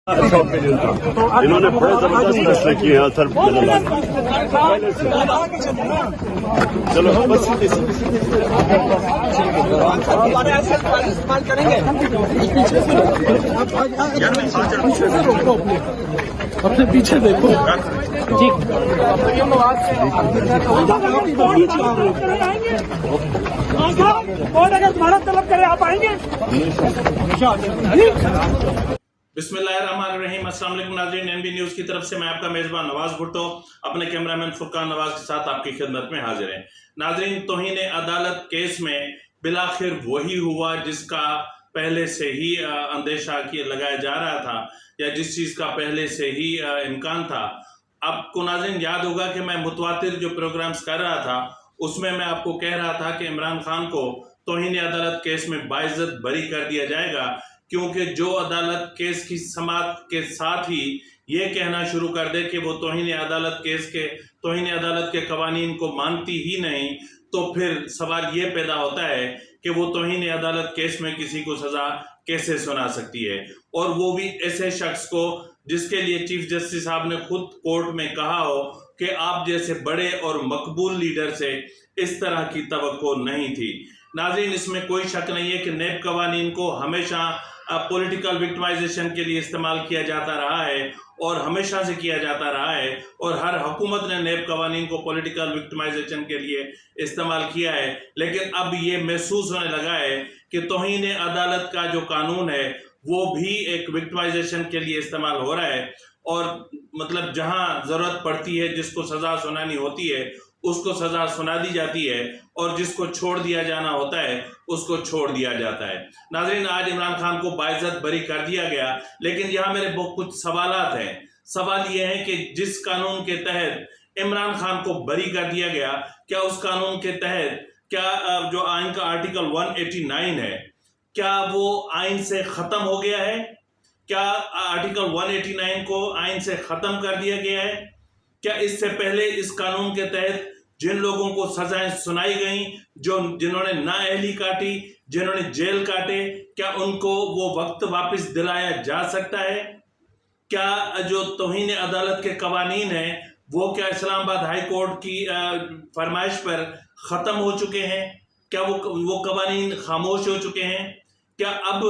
इन्होंने बड़े जबरदस्त फैसले किए हैं सर। चलो बस इस्तेमाल करेंगे। अपने पीछे देखो। ठीक कौन अगर तुम्हारा तलब करे आप आएंगे। बिस्मिल्लाहिर्रहमानिर्रहीम। अस्सलाम वालेकुम नाज़रीन, एनबी न्यूज की तरफ से मैं आपका मेजबान नवाज भुट्टो अपने कैमरामैन फुरकान नवाज के साथ आपकी खिदमत में हाजिर है। नाज़रीन, तौहीन अदालत केस में बिलाखिर वही हुआ जिसका पहले से ही अंदेशा लगाया जा रहा था या जिस चीज़ का पहले से ही इम्कान था। आपको नाज़रीन याद होगा कि मैं मुतवातिर जो प्रोग्राम्स कर रहा था उसमें मैं आपको कह रहा था कि इमरान खान को तौहीन अदालत केस में बाइज्जत बरी कर दिया जाएगा, क्योंकि जो अदालत केस की समाअत के साथ ही ये कहना शुरू कर दे कि वो तौहीन अदालत के कवानीन को मानती ही नहीं, तो फिर सवाल ये पैदा होता है कि वो तौहीन अदालत केस में किसी को सजा कैसे सुना सकती है, और वो भी ऐसे शख्स को जिसके लिए चीफ जस्टिस साहब ने खुद कोर्ट में कहा हो कि आप जैसे बड़े और मकबूल लीडर से इस तरह की तवक्को नहीं थी। नाज़रीन, इसमें कोई शक नहीं है कि नैब कवानीन को हमेशा पॉलिटिकल विक्टिमाइजेशन के लिए इस्तेमाल किया जाता रहा है और हमेशा से किया जाता रहा है, और हर हुकूमत ने नैब कवानीन को पॉलिटिकल विक्टिमाइजेशन के लिए इस्तेमाल किया है। लेकिन अब ये महसूस होने लगा है कि तौहीन अदालत का जो कानून है वो भी एक विक्टिमाइजेशन के लिए इस्तेमाल हो रहा है, और मतलब जहां जरूरत पड़ती है जिसको सजा सुनानी होती है उसको सजा सुना दी जाती है, और जिसको छोड़ दिया जाना होता है उसको छोड़ दिया जाता है। नाज़रीन, आज इमरान खान को बाइज्जत बरी कर दिया गया, लेकिन यहाँ मेरे बहुत कुछ सवालात हैं। सवाल ये है कि जिस कानून के तहत इमरान खान को बरी कर दिया गया, क्या उस कानून के तहत क्या जो आइन का आर्टिकल 189 है, क्या वो आइन से ख़त्म हो गया है? क्या आर्टिकल 189 को आइन से ख़त्म कर दिया गया है? क्या इससे पहले इस कानून के तहत जिन लोगों को सजाएं सुनाई गई, जिन्होंने नाअहली काटी, जिन्होंने जेल काटे, क्या उनको वो वक्त वापस दिलाया जा सकता है? क्या जो तौहीन अदालत के कवानीन हैं वो क्या इस्लामाबाद हाई कोर्ट की फरमाइश पर ख़त्म हो चुके हैं? क्या वो कवानीन खामोश हो चुके हैं? क्या अब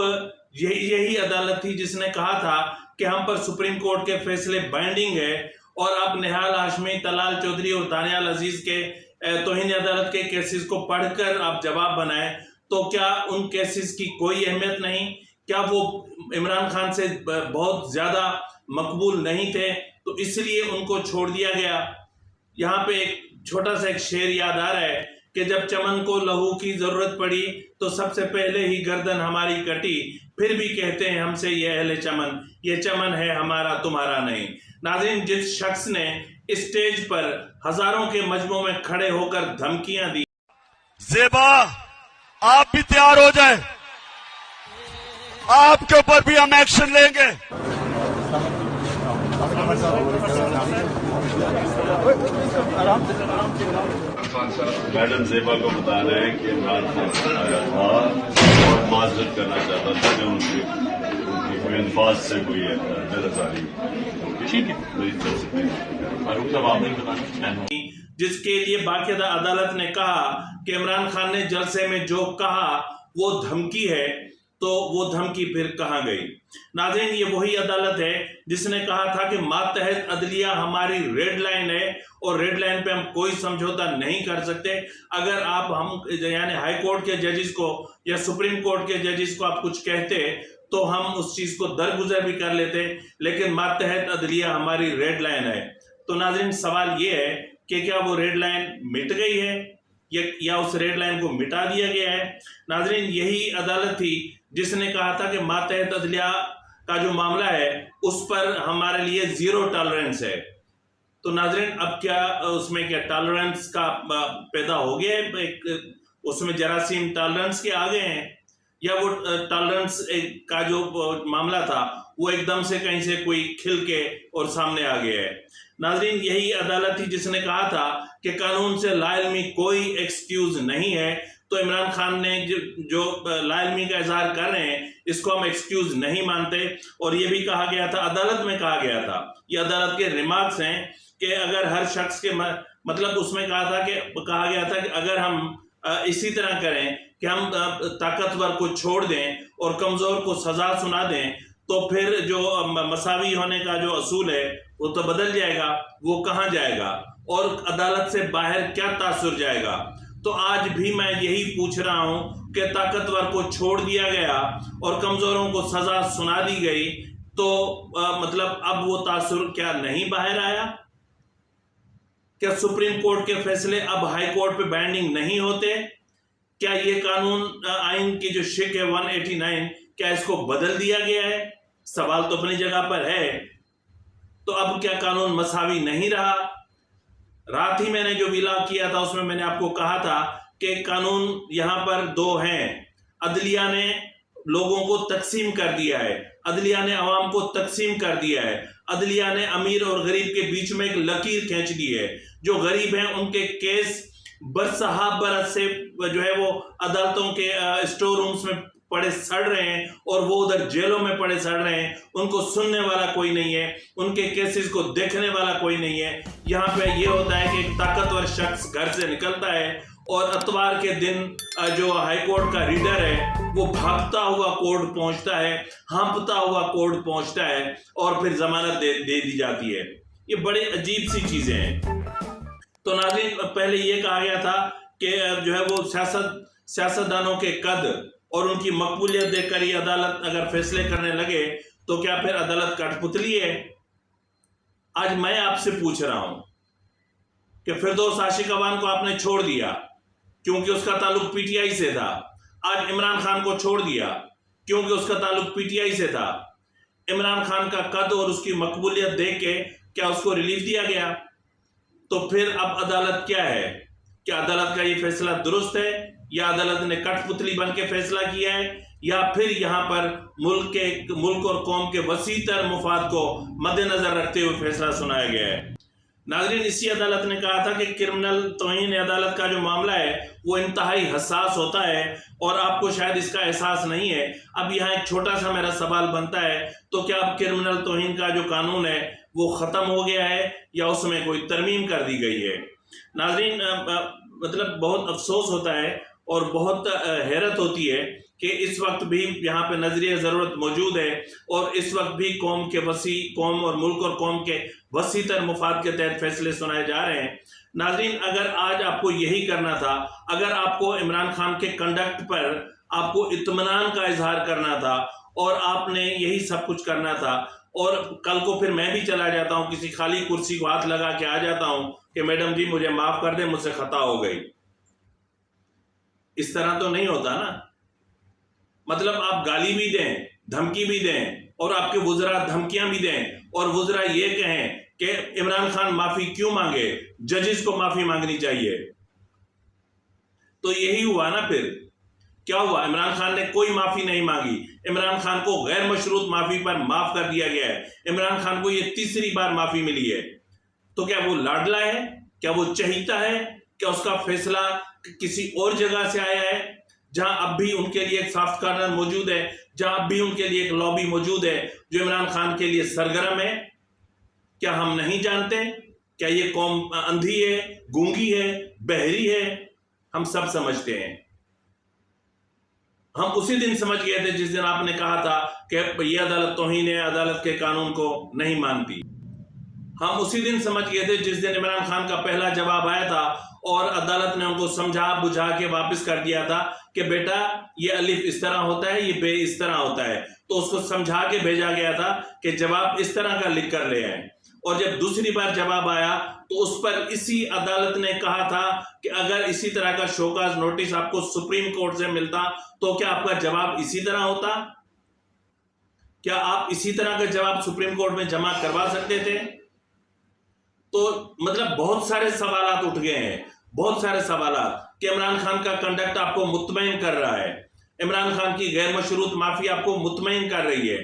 यही अदालत थी जिसने कहा था कि हम पर सुप्रीम कोर्ट के फैसले बाइंडिंग है, और अब निहाल हाशमी, तलाल चौधरी और दानियाल अजीज के तौहीन अदालत के केसेस को पढ़कर आप जवाब बनाएं, तो क्या उन केसेस की कोई अहमियत नहीं? क्या वो इमरान खान से बहुत ज़्यादा मकबूल नहीं थे तो इसलिए उनको छोड़ दिया गया? यहाँ पे एक छोटा सा एक शेर याद आ रहा है कि जब चमन को लहू की ज़रूरत पड़ी तो सबसे पहले ही गर्दन हमारी कटी, फिर भी कहते हैं हमसे ये अहले चमन, ये चमन है हमारा तुम्हारा नहीं। नाज़रीन, जिस शख्स ने स्टेज पर हजारों के मजमों में खड़े होकर धमकियां दी, ज़ेबा आप भी तैयार हो जाए, आपके ऊपर भी हम एक्शन लेंगे। मैडम ज़ेबा को बता रहे हैं कि इमरान खान आया था और माजरत करना चाहता था कि उनकी कोई अल्फाज से कोई बेनज़ारी, ठीक है, जिसके लिए बाकायदा अदालत ने कहा कि इमरान खान ने जलसे में जो कहा वो धमकी है, तो वो धमकी फिर कहाँ गई? नाज़रीन, ये वही अदालत है जिसने कहा था कि मातहत अदलिया हमारी रेड लाइन है और रेड लाइन पे हम कोई समझौता नहीं कर सकते। अगर आप हम यानी हाई कोर्ट के जजेस को या सुप्रीम कोर्ट के जजेस को आप कुछ कहते तो हम उस चीज़ को दरगुजर भी कर लेते, लेकिन मातहत अदलिया हमारी रेड लाइन है। तो नाज़रीन, सवाल ये है कि क्या वो रेड लाइन मिट गई है या उस रेड लाइन को मिटा दिया गया है? नाज़रीन, यही अदालत थी जिसने कहा था कि मातहत अदलिया का जो मामला है उस पर हमारे लिए जीरो टॉलरेंस है। तो नाज़रीन, अब क्या उसमें क्या टॉलरेंस का पैदा हो गया है? उसमें जरासीम टॉलरेंस के आ गए हैं, या वो टॉलरेंस का जो मामला था वो एकदम से कहीं से कोई खिल के और सामने आ गया है? नाज़रीन, यही अदालत थी जिसने कहा था कि कानून से लाइल्मी कोई एक्सक्यूज नहीं है। तो इमरान खान ने जो लाइल्मी का इजहार कर रहे हैं, इसको हम एक्सक्यूज नहीं मानते। और ये भी कहा गया था, अदालत में कहा गया था, ये अदालत के रिमार्क्स हैं कि अगर हर शख्स के मतलब उसमें कहा गया था कि अगर हम इसी तरह करें कि हम ताकतवर को छोड़ दें और कमजोर को सजा सुना दें तो फिर जो मसावी होने का जो असूल है वो तो बदल जाएगा, वो कहाँ जाएगा और अदालत से बाहर क्या तासुर जाएगा। तो आज भी मैं यही पूछ रहा हूं कि ताकतवर को छोड़ दिया गया और कमजोरों को सजा सुना दी गई तो मतलब अब वो तासुर क्या नहीं बाहर आया? क्या सुप्रीम कोर्ट के फैसले अब हाई कोर्ट पे बाइंडिंग नहीं होते? क्या ये कानून आइन की जो शिक है 189 क्या इसको बदल दिया गया है? सवाल तो अपनी जगह पर है। तो अब क्या कानून मसावी नहीं रहा? रात ही मैंने जो विला किया था उसमें मैंने आपको कहा था कि कानून यहां पर दो हैं। अदलिया ने लोगों को तकसीम कर दिया है, अदलिया ने अवाम को तकसीम कर दिया है, अदलिया ने अमीर और गरीब के बीच में एक लकीर खींच दी है। जो गरीब हैं उनके केस बरसहा बरस से जो है वो अदालतों के स्टोर रूम्स में पड़े सड़ रहे हैं और वो उधर जेलों में पड़े सड़ रहे हैं। उनको सुनने वाला कोई नहीं है, उनके केसेस को देखने वाला कोई नहीं है। यहाँ पे ये होता है कि एक ताकतवर शख्स घर से निकलता है और इतवार के दिन जो हाई कोर्ट का रीडर है वो भागता हुआ कोर्ट पहुंचता है, हाँपता हुआ कोर्ट पहुंचता है और फिर जमानत दे दी जाती है। ये बड़ी अजीब सी चीजें हैं। तो नाज़रीन, पहले ये कहा गया था कि जो है वो सियासतदानों के कद और उनकी मकबूलियत देखकर ही अदालत अगर फैसले करने लगे तो क्या फिर अदालत कठपुतली है? आज मैं आपसे पूछ रहा हूं कि फिरदौस आशिक अवान को आपने छोड़ दिया क्योंकि उसका ताल्लुक पीटीआई से था। आज इमरान खान को छोड़ दिया क्योंकि उसका ताल्लुक पीटीआई से था। इमरान खान का कद और उसकी मकबूलियत देख के क्या उसको रिलीफ दिया गया? तो फिर अब अदालत क्या है? क्या अदालत का ये फैसला दुरुस्त है या अदालत ने कठपुतली बन के फैसला किया है या फिर यहाँ पर मुल्क और कौम के वसीतर मुफाद को मद्देनजर रखते हुए फैसला सुनाया गया है? नाज़रीन, इसी अदालत ने कहा था कि क्रिमिनल तौहीन अदालत का जो मामला है वो इंतहाई हसास होता है और आपको शायद इसका एहसास नहीं है। अब यहाँ एक छोटा सा मेरा सवाल बनता है, तो क्या अब क्रिमिनल तौहीन का जो कानून है वो ख़त्म हो गया है या उसमें कोई तरमीम कर दी गई है? नाज़रीन, मतलब बहुत अफसोस होता है और बहुत हैरत होती है कि इस वक्त भी यहाँ पे नजरिया ज़रूरत मौजूद है और इस वक्त भी कौम और मुल्क और कौम के वसीतर मुफाद के तहत फैसले सुनाए जा रहे हैं। नाज़रीन, अगर आज आपको यही करना था, अगर आपको इमरान खान के कंडक्ट पर आपको इत्मीनान का इजहार करना था और आपने यही सब कुछ करना था और कल को फिर मैं भी चला जाता हूँ, किसी खाली कुर्सी को हाथ लगा के आ जाता हूँ कि मैडम जी मुझे माफ़ कर दें, मुझसे खता हो गई। इस तरह तो नहीं होता ना। मतलब आप गाली भी दें, धमकी भी दें और आपके वुज़रा धमकियां भी दें और वुज़रा ये कहें कि इमरान खान माफी क्यों मांगे, जजेस को माफी मांगनी चाहिए। तो यही हुआ ना। फिर क्या हुआ? इमरान खान ने कोई माफी नहीं मांगी। इमरान खान को गैर मशरूत माफी पर माफ कर दिया गया है। इमरान खान को ये तीसरी बार माफी मिली है। तो क्या वो लाडला है? क्या वो चहीता है? क्या उसका फैसला किसी और जगह से आया है जहां अब भी उनके लिए एक सॉफ्ट कॉर्नर मौजूद है, जहां अब भी उनके लिए एक लॉबी मौजूद है जो इमरान खान के लिए सरगर्म है? क्या हम नहीं जानते? क्या ये कौम अंधी है, गूंगी है, बहरी है? हम सब समझते हैं। हम उसी दिन समझ गए थे जिस दिन आपने कहा था कि ये अदालत तौहीन है, अदालत के कानून को नहीं मानती। हम उसी दिन समझ गए थे जिस दिन इमरान खान का पहला जवाब आया था और अदालत ने उनको समझा बुझा के वापस कर दिया था कि बेटा ये अलिफ इस तरह होता है, ये बे इस तरह होता है। तो उसको समझा के भेजा गया था कि जवाब इस तरह का लिख कर ले आए। और जब दूसरी बार जवाब आया तो उस पर इसी अदालत ने कहा था कि अगर इसी तरह का शोकाज नोटिस आपको सुप्रीम कोर्ट से मिलता तो क्या आपका जवाब इसी तरह होता? क्या आप इसी तरह का जवाब सुप्रीम कोर्ट में जमा करवा सकते थे? तो मतलब बहुत सारे सवालात उठ गए हैं, बहुत सारे सवालात कि इमरान खान का कंडक्ट आपको मुतमईन कर रहा है, इमरान खान की गैर मशरूत माफी आपको मुतमईन कर रही है,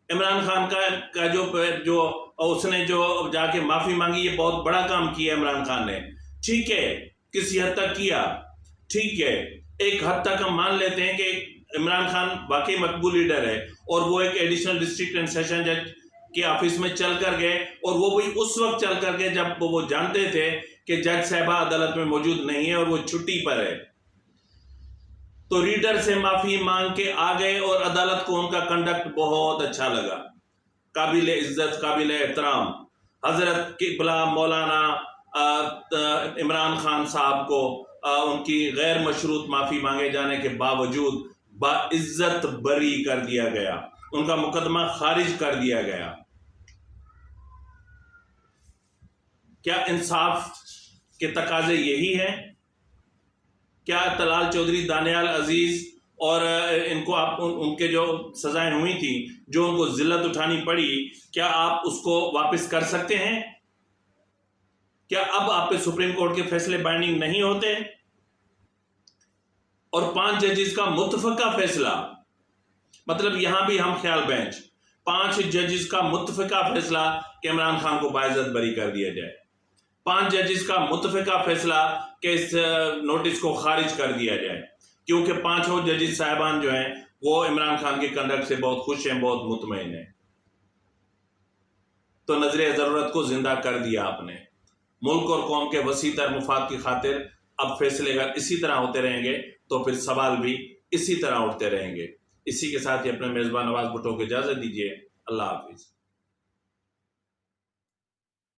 इमरान खान का जो उसने जो जाके माफी मांगी, ये बहुत बड़ा काम किया इमरान खान ने। ठीक है, किसी हद तक किया, ठीक है, एक हद तक हम मान लेते हैं कि इमरान खान वाकई मकबूल लीडर है और वो एक एडिशनल डिस्ट्रिक्ट एंड सेशन जज के ऑफिस में चल कर गए, और वो भी उस वक्त चल कर गए जब वो जानते थे कि जज साहबा अदालत में मौजूद नहीं है और वो छुट्टी पर है। तो रीडर से माफी मांग के आ गए और अदालत को उनका कंडक्ट बहुत अच्छा लगा, काबिल इज्जत, काबिल एहतराम। हजरत किबला मौलाना इमरान खान साहब को उनकी गैर मशरूत माफी मांगे जाने के बावजूद बाइज्जत बरी कर दिया गया, उनका मुकदमा खारिज कर दिया गया। क्या इंसाफ के तकाजे यही हैं? क्या तलाल चौधरी, दानियाल अजीज और इनको आप उनके जो सजाएं हुई थी, जो उनको जिल्लत उठानी पड़ी, क्या आप उसको वापस कर सकते हैं? क्या अब आप पे सुप्रीम कोर्ट के फैसले बाइंडिंग नहीं होते? और 5 जजेस का मुत्तफका फैसला, मतलब यहां भी हम ख्याल बेंच, 5 जजेस का मुत्तफका फैसला कि इमरान खान को बाइज्जत बरी कर दिया जाए, 5 जजेस का मुत्तफका फैसला कि इस नोटिस को खारिज कर दिया जाए, क्योंकि 5 जजेस साहिबान जो हैं वो इमरान खान के कंडक्ट से बहुत खुश हैं, बहुत मुतमईन हैं। तो नजरे जरूरत को जिंदा कर दिया आपने। मुल्क और कौम के वसीतर मुफाद की खातिर अब फैसले अगर इसी तरह होते रहेंगे तो फिर सवाल भी इसी तरह उठते रहेंगे। इसी के साथ ही अपने मेजबान नवाज भुट्टो को इजाजत दीजिए। अल्लाह हाफिज।